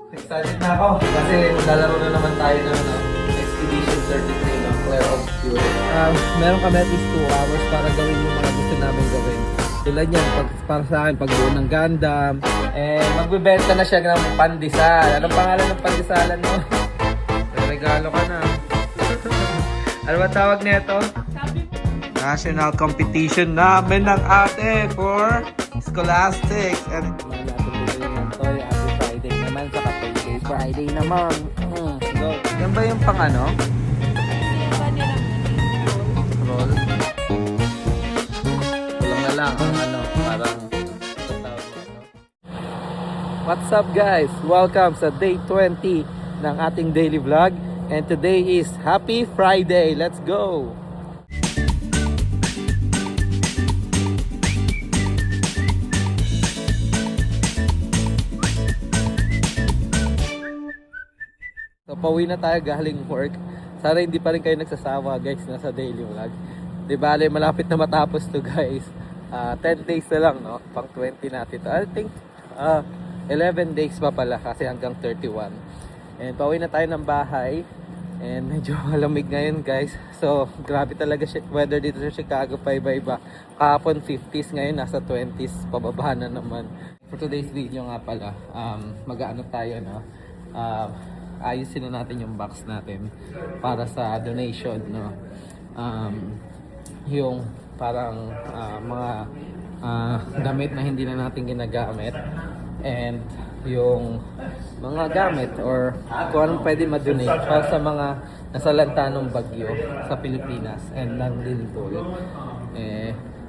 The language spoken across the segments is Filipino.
Excited na ako kasi maglalaro na naman tayo ng Expedition 33, no? Clair Obscure. Meron kami at least 2 hours para gawin yung mga gusto namin gawin. Tulad yan, para sa akin, pagbuo ng Gundam. Magbebenta na siya ng pandesal. Anong pangalan ng pandesalan mo? Regalo ka na. Ano ba tawag nito? National competition namin ng ate for scholastics. And Mga natin dito yung toy, Happy Friday naman, saka Payday Friday naman. go. Yan ba yung pang ano? Roll. Kulang na lang ang ano, parang tawag nito. What's up guys? Welcome sa day 20 ng ating daily vlog. And today is Happy Friday. Let's go! So pauwi na tayo galing work. Sana hindi pa rin kayo nagsasawa guys nasa daily vlog. Di bale malapit na matapos to guys. 10 days na lang, no? Pang 20 natin to. I think 11 days pa pala kasi hanggang 31. And pauwi na tayo ng bahay. And medyo malamig ngayon guys. So grabe talaga weather dito sa Chicago pa iba-iba. Kahapon 50s, ngayon nasa 20s, pababa na naman. For today's video nga pala, mag-ano tayo, no? Ayusin na natin yung box natin para sa donation, no? Yung parang mga damit na hindi na natin ginagamit, and yung mga gamit or kung anong pwede ma-donate para sa mga nasalanta ng bagyo sa Pilipinas and non-lindol.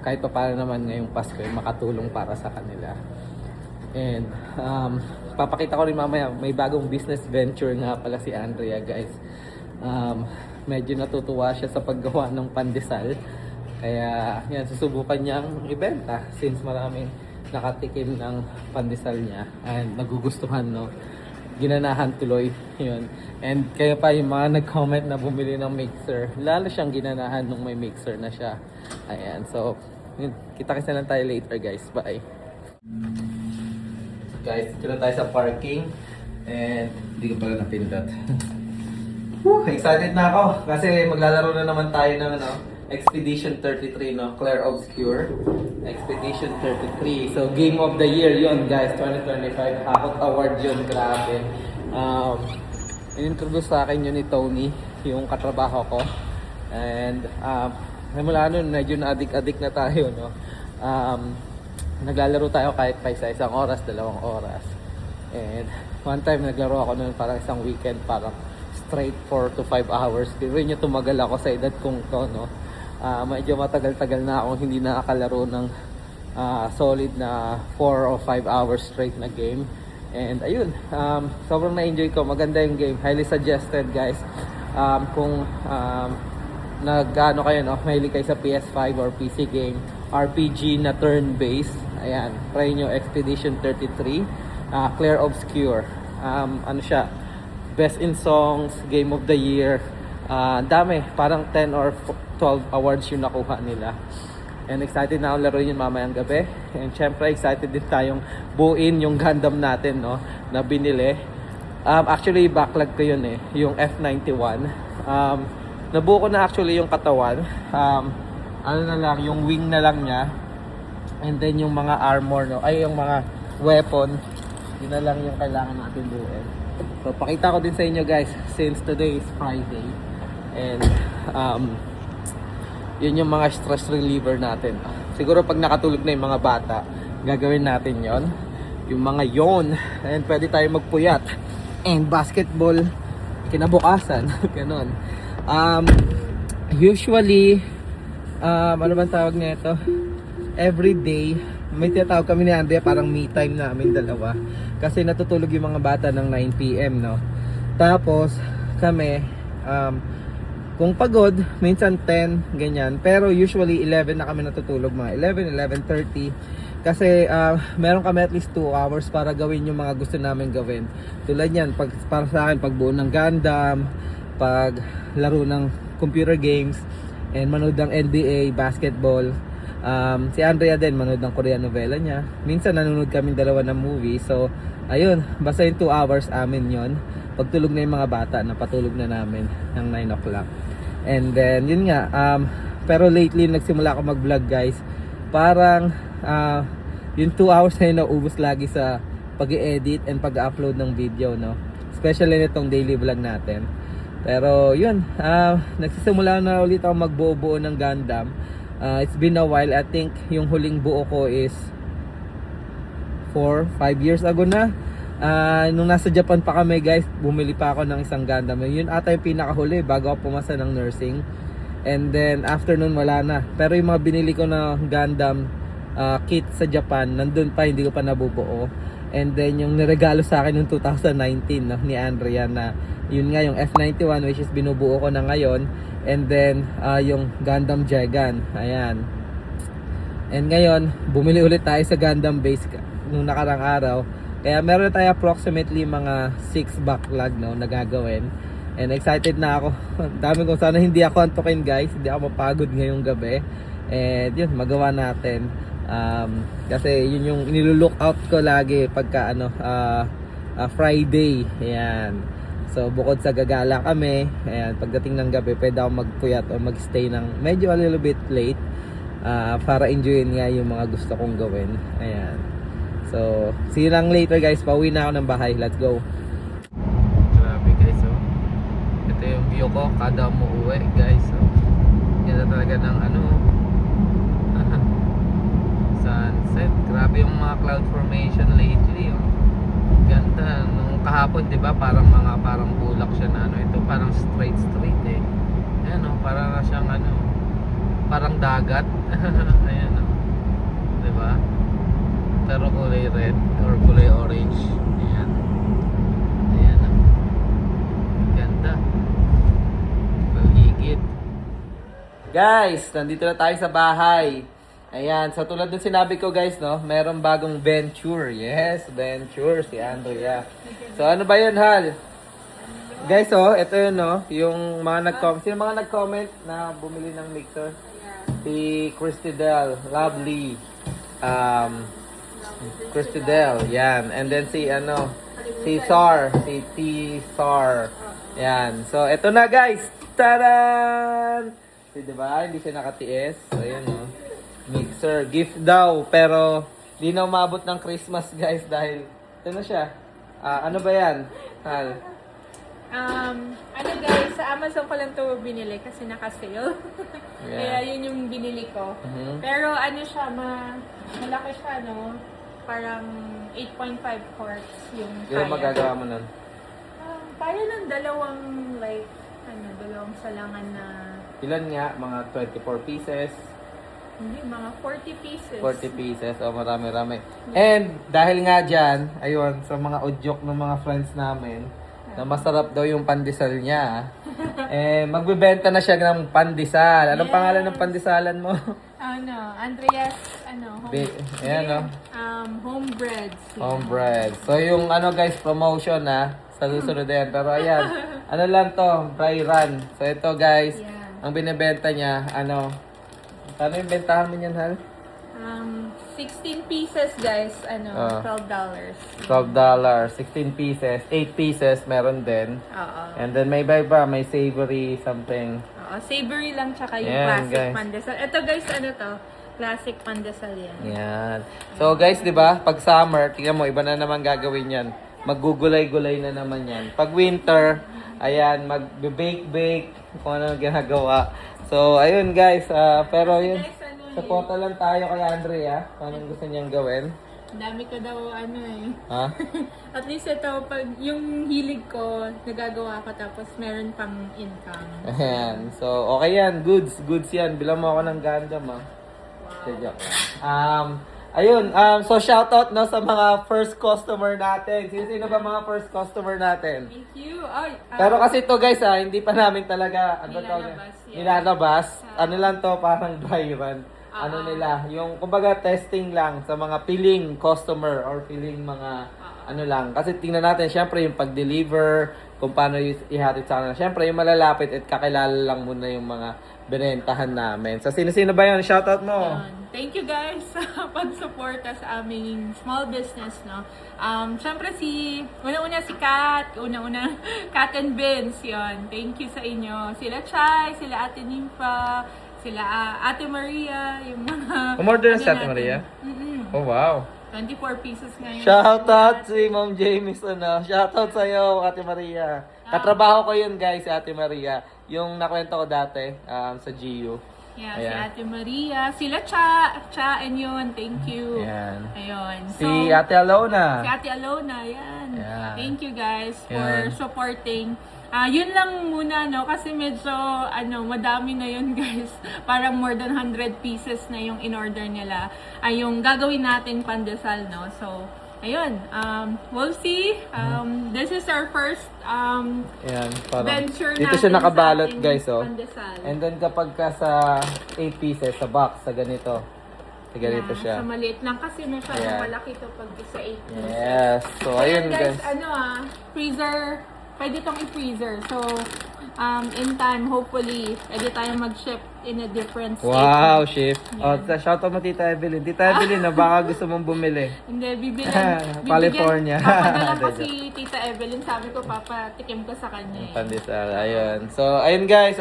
Kahit pa paano naman ngayong Pasko makatulong para sa kanila. And papakita ko rin mamaya, may bagong business venture nga pala si Andrea guys. Medyo natutuwa siya sa paggawa ng pandesal. Kaya yan, susubukan niyang ibenta since maraming nakatikim ng pandesal niya and nagugustuhan, no? Ginanahan tuloy yun. And kaya pa yung mga nag-comment na bumili ng mixer, lalo siyang ginanahan nung may mixer na siya. Ayan, so yun, kita-kita lang tayo later guys. Bye! Guys, dito na tayo sa parking and hindi ko pala napindot. Excited na ako kasi maglalaro na naman tayo ng ano, Expedition 33, no? Clair Obscure. Expedition 33. So, Game of the Year yun, guys. 2025. Hakot Award yun. Grabe. In-introduce sa akin yun ni Tony, yung katrabaho ko. And, mula nun, medyo na-addict na tayo, no? Naglalaro tayo kahit pa isang oras, 2 oras. And, one time naglaro ako nun parang isang weekend, parang straight 4 to 5 hours. Pero yun yung tumagal ako sa edad kong to, no? Medyo matagal-tagal na akong hindi nakakalaro ng solid na 4 or 5 hours straight na game. And ayun, sobrang na-enjoy ko. Maganda yung game. Highly suggested guys. Kung nag-ano kayo, no? Mahilig kayo sa PS5 or PC game, RPG na turn-based. Ayan, try nyo Expedition 33. Clair Obscure. Ano siya? Best in Songs, Game of the Year. Dami, parang 10 or 12 awards yung nakuha nila. And excited na akong laruin yun mamayang gabi. And syempre excited din tayong buuin yung Gundam natin, no, na binili. Actually backlog ko yun yung F91. Nabuo ko na actually yung katawan. Ano na lang, yung wing na lang niya. And then yung mga armor, no, ay yung mga weapon, yun na lang yung kailangan natin buuin. So pakita ko din sa inyo guys, since today is Friday. And yun yung mga stress reliever natin. Siguro pag nakatulog na yung mga bata, gagawin natin yon. Yung mga yon. And pwede tayo magpuyat. And basketball, kinabukasan. Ganon. Usually, ano bang tawag nito? Every day, may tinatawag kami ni Andrea, parang me time namin dalawa. Kasi natutulog yung mga bata ng 9 PM, no? Tapos, kami, kung pagod, minsan 10, ganyan. Pero usually 11 na kami natutulog, mga 11, 11:30. Kasi meron kami at least 2 hours para gawin yung mga gusto namin gawin. Tulad yan, para sa akin, pagbuo ng Gundam, paglaro ng computer games, and manood ng NBA, basketball. Si Andrea din, manood ng Korean novela niya. Minsan nanonood kami dalawa ng movie. So, ayun, basta yung 2 hours amin yon. Pagtulog na yung mga bata, napatulog na namin ng 9 o'clock. And then, yun nga, pero lately, nagsimula ako mag-vlog guys. Parang, yung 2 hours na yun naubos lagi sa pag-edit and pag-upload ng video, no? Especially nitong daily vlog natin. Pero yun, nagsisimula na ulit ako magbuo-buo ng Gundam. It's been a while. I think yung huling buo ko is 4-5 years ago na. Nung nasa Japan pa kami guys, bumili pa ako ng isang Gundam. Yun ata yung pinakahuli bago ako pumasa ng nursing. And then after nun wala na. Pero yung mga binili ko na Gundam kit sa Japan, nandun pa, hindi ko pa nabubuo. And then yung niregalo sa akin noong 2019 no, ni Andrea na yun nga yung F91 which is binubuo ko na ngayon. And then yung Gundam Jegan. Ayan. And ngayon, bumili ulit tayo sa Gundam base nung nakarang araw. Kaya meron tayo approximately mga 6 backlog no, na gagawin. And excited na ako. Dami ko sana hindi ako antukin guys. Hindi ako mapagod ngayong gabi. And yun, magawa natin. Kasi yun yung nilulook out ko lagi pagka Friday. Ayan. So bukod sa gagala kami, ayan, pagdating ng gabi pwede ako magpuyat o magstay ng medyo a little bit late para enjoyin nga yung mga gusto kong gawin. Ayan. So see you lang later guys. Pauwi na ako ng bahay. Let's go. Grabe guys, oh. Ito yung view ko kada umuwi guys. So ganda talaga ng sunset. Grabe yung mga cloud formation lately, oh. Ganda nung kahapon, 'di ba? Parang bulak siya na ito parang straight eh. Ayan, oh, para na siyang parang dagat. Ayan, oh. 'Di ba? Pero kulay red or kulay orange. Ayan. Ayan, oh. Ganda. Paligid. Guys, nandito na tayo sa bahay. Ayan, so tulad ng sinabi ko guys, no, meron bagong venture. Yes, venture si Andrea. So ano ba 'yun, Hal? Guys, oh, ito 'yun, no, yung mga nag-comment, sino mga nag-comment na bumili ng mixer? Si Christidel, lovely. Christidel, yan. And then si Sar, si T Sar. Yan. So ito na guys. Taran! So, diba? Hindi siya nakatiis. So ayan, no. Mixer, gift daw, pero di na umabot ng Christmas guys dahil ito na siya. Ano ba yan? Hal? Guys, sa Amazon ko lang to binili kasi naka-sale. Yeah. Kaya yun yung binili ko. Pero siya, malaki siya, no? Parang 8.5 quarts yung Yung kaya. magagawa mo nun? Kaya ng dalawang salangan na... Ilan nga? Mga 24 pieces? Hindi, mga 40 pieces. 40 pieces. O, marami-rami. And, dahil nga dyan, ayun, sa mga udyok ng mga friends namin, na masarap daw yung pandesal niya. Magbebenta na siya ng pandesal. Anong pangalan ng pandesalan mo? Andreas, Ayan, no? homebread. Homebread. So, yung guys, promotion sa susunod din. Pero ayan, lang to, dry run. So, ito guys, ang binibenta niya, ano yung bentahan mo niyan, Hal? 16 pieces guys, $12. $12, 16 pieces, 8 pieces meron din. Oo. And then may iba, may savory something. Oo, savory lang tsaka yung Ayan, classic guys. pandesal. Ito guys, to? Classic pandesal yan. Yan. So guys, 'di ba? Pag summer, tingnan mo, iba na naman gagawin 'yan. Maggugulay-gulay na naman 'yan. Pag winter, ayan, magbe-bake kung ano ang ginagawa. So, ayun guys, pero yun, support lang tayo kay Andrea. Anong gusto niyang gawin? Ang dami ko daw Ha? At least ito, pag yung hilig ko, nagagawa ko tapos meron pang income. Ayan. So, okay yan. Goods. Goods yan. Bilang mo ako ng Gundam, Wow. Joke. Ayun. So, shoutout no, sa mga first customer natin. Sino ba mga first customer natin? Thank you. Ay, Pero kasi to guys, hindi pa namin talaga nilalabas. Ano lang to, parang dry run. Ano nila, yung kumbaga testing lang sa mga piling customer or piling mga ano lang. Kasi tingnan natin, syempre yung pag-deliver, kung paano ihatid sa kanila. Siyempre, yung malalapit at kakilala lang muna yung mga binentahan namin. So, sino-sino ba yun? Shoutout mo. Yun. Thank you guys sa pag-suporta sa aming small business, no? Siyempre una-una si Kat, una-una Kat and Vince, yun. Thank you sa inyo. Sila Chai, sila Ate Nympha, sila Ate Maria, yung mga... Umorder na si Ate natin. Maria? Mm-mm. Oh, wow. 24 pieces ngayon. Shoutout si Ma'am Jamieson. Shoutout sa'yo, Ate Maria. Katrabaho ko yun, guys, si Ate Maria. Yung nakwento ko dati sa GU. Yeah, Ayan. si Ate Maria, sila Cha and yun, thank you. Ayan. Ayun. Si Ate Alona. Si Ate Alona, yan. Ayan. Thank you guys for Ayan. supporting. Yun lang muna, no? Kasi medyo, madami na yun, guys. Parang more than 100 pieces na yung in-order nila. Ay, yung gagawin natin pandesal, no? So, ayun. We'll see. This is our first Ayan, parang venture dito natin siya nakabalot, sa ating guys, oh. pandesal. And then kapag ka sa 8 pieces sa box, sa ganito. Sa ganito Yeah, siya. Sa maliit lang kasi masyadong Ayan. malaki to pag sa 8 pieces. Yes. So, ayun, guys. Freezer, pwede tong i-freezer. So, in time, hopefully, pwede tayong mag-ship in a different state. Wow, shift. Oh, shoutout mo Tita Evelyn. Tita Evelyn, baka gusto mong bumili. Hindi, California. Papadala ko si Tita Evelyn. Sabi ko, papatikim ko sa kanya eh. Pandesal. Ayun. So, ayun guys.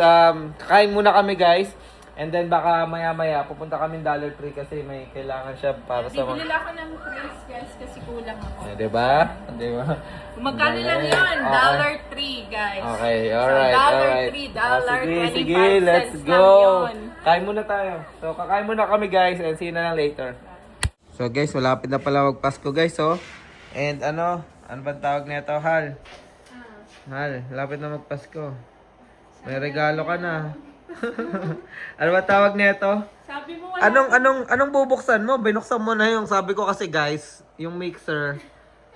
Kakain muna kami guys. And then baka maya-maya pupunta kami Dollar Tree kasi may kailangan siya para sa Bibili ako ng trays, guys, kasi kulang ako. Diba? Diba? Magkano lang Galing. yun? Okay. $3, guys. Okay, alright, So, alright. $3, Sige, 25 let's cents go. lang yun. Kain muna tayo. So, kakain muna kami guys and see you na lang later. So guys, malapit na pala magpasko guys, oh. And ano bang tawag nito, Hal? Hal, malapit na magpasko. May regalo ka na. Ano ba tawag nito? Sabi mo wala. Anong bubuksan mo? Binuksan mo na yung sabi ko kasi guys, yung mixer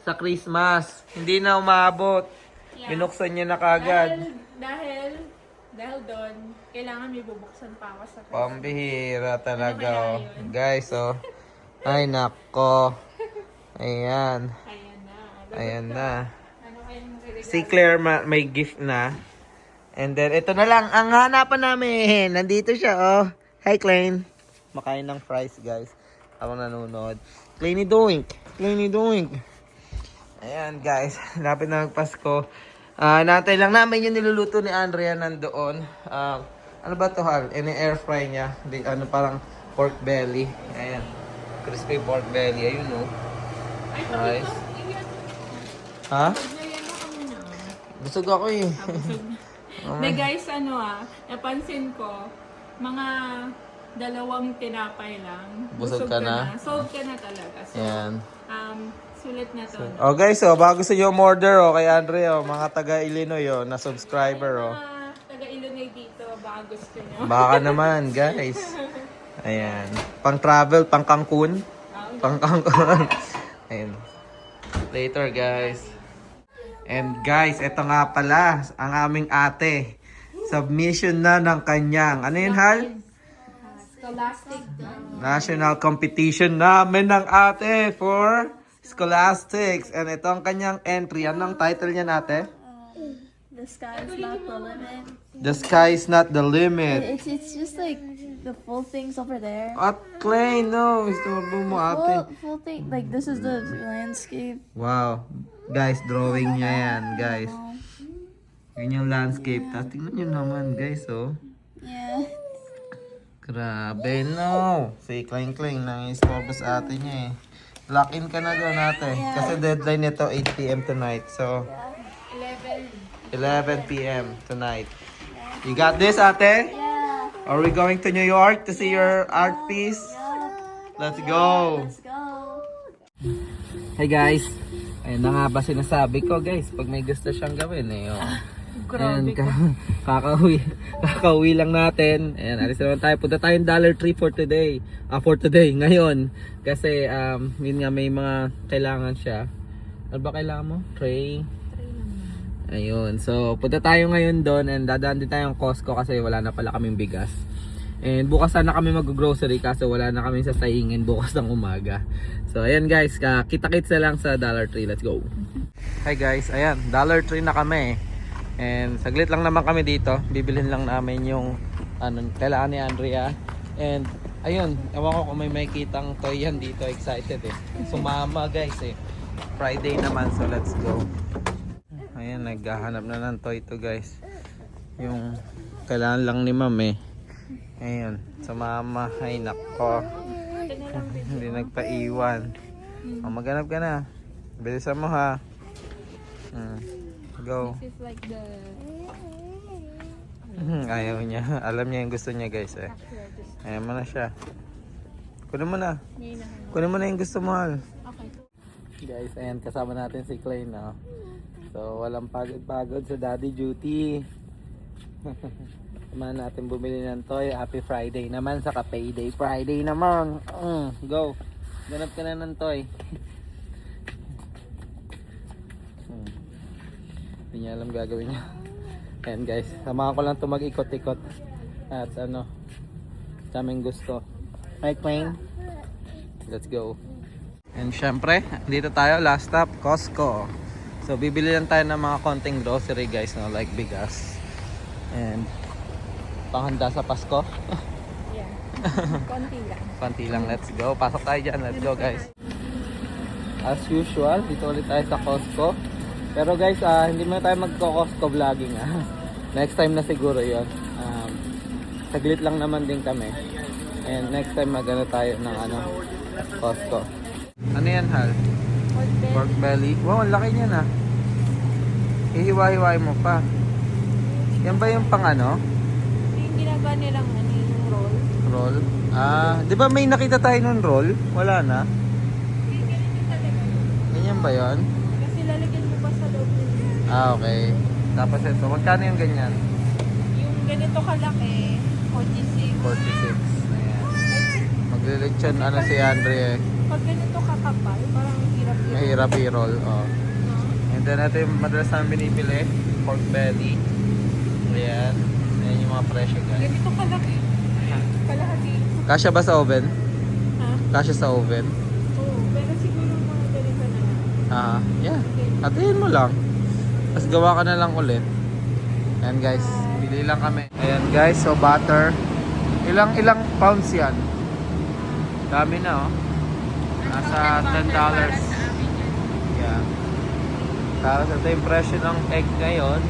sa Christmas. Hindi na umabot. Yeah. Binuksan niya na kagad. Dahil doon, kailangan may bubuksan pa ako sa Christmas. Pambihira talaga, Ano oh. kaya yun? Guys, oh. Ay, nako. Ayan. Ayan na. Ayan na. Ano kayang regalo? Si Claire may gift na. And then, ito na lang. Ang hanapan namin. Nandito siya, oh. Hi, Klein. Makain ng fries, guys. Ako nanonood. Kleiny doink. Kleiny doink. Ayan, guys. Lapit na magpasko. Natay lang namin yung niluluto ni Andrea nandoon. Ano ba to, Hal? Ini-air fry niya. Parang pork belly. Ayan. Crispy pork belly. Ayun, oh. Ay, Nice. pakito. Ha? Paglayan na kami na. Busog ako eh. Na guys, napansin ko, mga 2 tinapay lang. Busog ka na? Sold ka na talaga. So, Ayan. sulit na to. Oh guys, oh, bago gusto nyo umorder oh, kay Andre, oh, mga taga Illinois oh, na subscriber oh. Mga taga-Illinois dito, baka gusto nyo. Baka naman guys. Ayan. Pang travel, pang Cancun. Pang Cancun. Ayan. Later guys. And guys, ito nga pala ang aming ate. Submission na ng kanyang. Ano yun, Hal? Scholastic. National competition namin ng ate for Scholastics. And ito ang kanyang entry. Anong title niya ate? The sky is not the limit. The sky is not the limit. It's just like the full things over there. At Clay, no. Gusto mo ate. Full thing. Like this is the landscape. Wow. Guys, drawing niya yan, guys. Yun yung landscape. Tapos tingnan nyo naman, guys, oh. Yeah. Grabe, no. Si Kling Kling, nang-istorbo sa atin niya, eh. Lock in ka na doon, ate. Kasi deadline nito 8 p.m. tonight. So, 11 p.m. tonight. You got this, ate? Yeah. Are we going to New York to see your art piece? Let's go. Let's go. Hey guys. Ayun na nga ba sinasabi ko guys, pag may gusto siyang gawin eh. Oh. Grabe ka. Kakauwi lang natin. Ayan, alis naman tayo. Punta tayong Dollar Tree for today. For today, ngayon. Kasi, yun nga, may mga kailangan siya. Ano ba kailangan mo? Tray? Ayun. So, punta tayo ngayon doon and dadaan din tayong Costco kasi wala na pala kaming bigas. And bukas na kami mag-grocery kasi wala na kami sa saingin bukas ng umaga. So, ayan guys, kita-kits na lang sa Dollar Tree. Let's go. Hi guys, ayan, Dollar Tree na kami. And saglit lang naman kami dito. Bibilhin lang namin yung kailangan ni Andrea. And ayun, ewan ko kung may makitang toy yan dito. Excited eh. Sumama guys eh. Friday naman, so let's go. Ayan, naghahanap na ng toy to guys. Yung kailangan lang ni ma'am eh. Ayun, sumama. Ay nako. Hindi nagpaiwan. Maghanap ka na. Bilisan mo ha. Go. This is like the... Ayaw niya. Alam niya yung gusto niya guys eh. Ayan mo na siya. Kunin mo na. Kunin mo na yung gusto mo. Okay. Guys, ayan kasama natin si Clay no. So walang pagod-pagod sa daddy duty. Samahan natin bumili ng toy. Happy Friday naman, saka payday Friday naman. Go. Ganap ka na ng toy. Hindi niya alam gagawin niya. Ayan guys, samahan ko lang ito mag-ikot-ikot. At daming gusto. Hi Queen. Let's go. And syempre, dito tayo, last stop, Costco. So bibili lang tayo ng mga konting grocery guys, no? Like bigas. And panghanda sa Pasko. Yeah. Konti lang. Konti lang, let's go. Pasok tayo dyan, let's go guys. As usual, dito ulit tayo sa Costco. Pero guys, hindi muna tayo magko-Costco vlogging. Next time na siguro yon. Saglit lang naman din kami. And next time magano tayo ng Costco. Ano yan, Hal? Pork belly. Wow, ang laki niya na. Hihiwa-hiwain mo pa. Yan ba yung pang Yung ginagawa nilang yung roll. Roll? Di ba may nakita tayo ng roll? Wala na. Ganyan ba yun? Kasi lalagyan mo pa sa loob nila. Okay. Tapos ito, magkano yung ganyan? Yung ganito kalaki, 46. 46. Ayan. Maglilitsyon si Andre eh. Pag ganito kakapal, parang hirap yun. Mahirap i-roll. Oh. And then ito yung madalas namin binibili. Pork belly. Ayan. Ayan yung mga presyo guys. Ganito kalaki. Kalahati. Kasya ba sa oven? Ha? Kasya sa oven? Oo, pero siguro mga ganito na lang. Yeah. Atiin mo lang. Tapos gawa ka na lang ulit. Ayan guys. Bili lang kami. Ayan guys. So butter. Ilang pounds yan? Dami na oh. Nasa $10. Yeah. Tapos ito yung presyo ng egg ngayon.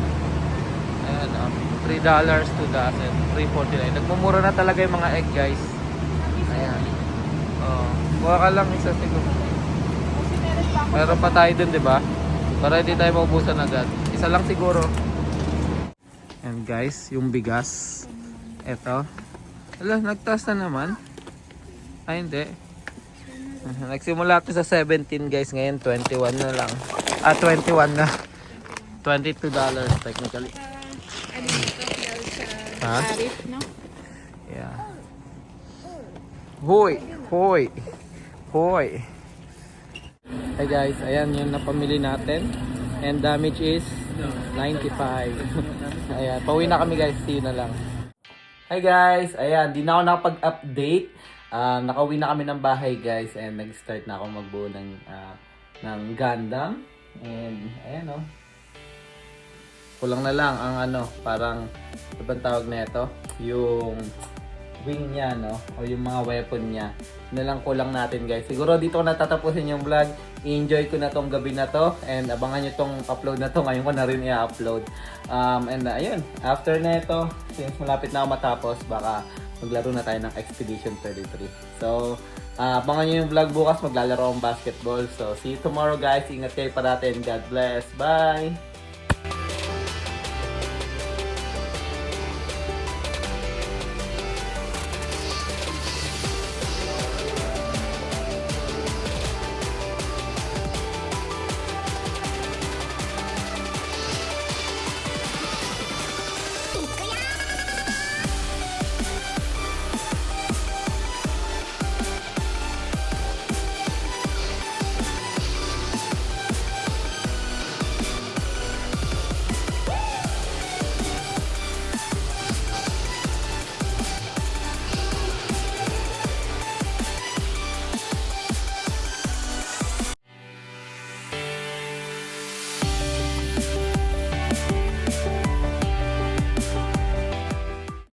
Ayan oh. $3 to dozen. $3.49. Nagmumura na talaga yung mga egg guys. Ayan. Oh. Kuha ka lang isa siguro. Kasi meron pa ako. Meron pa tayo dun, di ba? Para hindi tayo maubusan agad. Isa lang siguro. And guys, yung bigas. Eto. Ala, nagtaas na naman. Ay, hindi. Nagsimula ito sa 17 guys. Ngayon, 21 na lang. 21 na. $22 technically. Ano dito dahil sa Ha? tariff, no? Yeah. Hoy! Hoy! Hoy! Hey guys, ayan yung napamili natin. And damage is 95. Ayan, pauwi na kami guys. See you na lang. Hi guys, ayan, di na ako nakapag-update. Nakauwi na kami ng bahay guys. And nag-start na ako magbuo ng Gundam. And ayan o. Kulang na lang ang parang ibang tawag na ito. Yung wing niya, no? O yung mga weapon niya. Na lang kulang natin guys. Siguro dito ko natatapusin yung vlog. I-enjoy ko na tong gabi na to. And abangan nyo tong upload na to. Ngayon ko na rin i-upload. And ayun. After na ito, since malapit na ako matapos, baka maglaro na tayo ng Expedition 33. So, abangan nyo yung vlog bukas. Maglalaro akong basketball. So, see you tomorrow guys. Ingat kayo parati and God bless. Bye!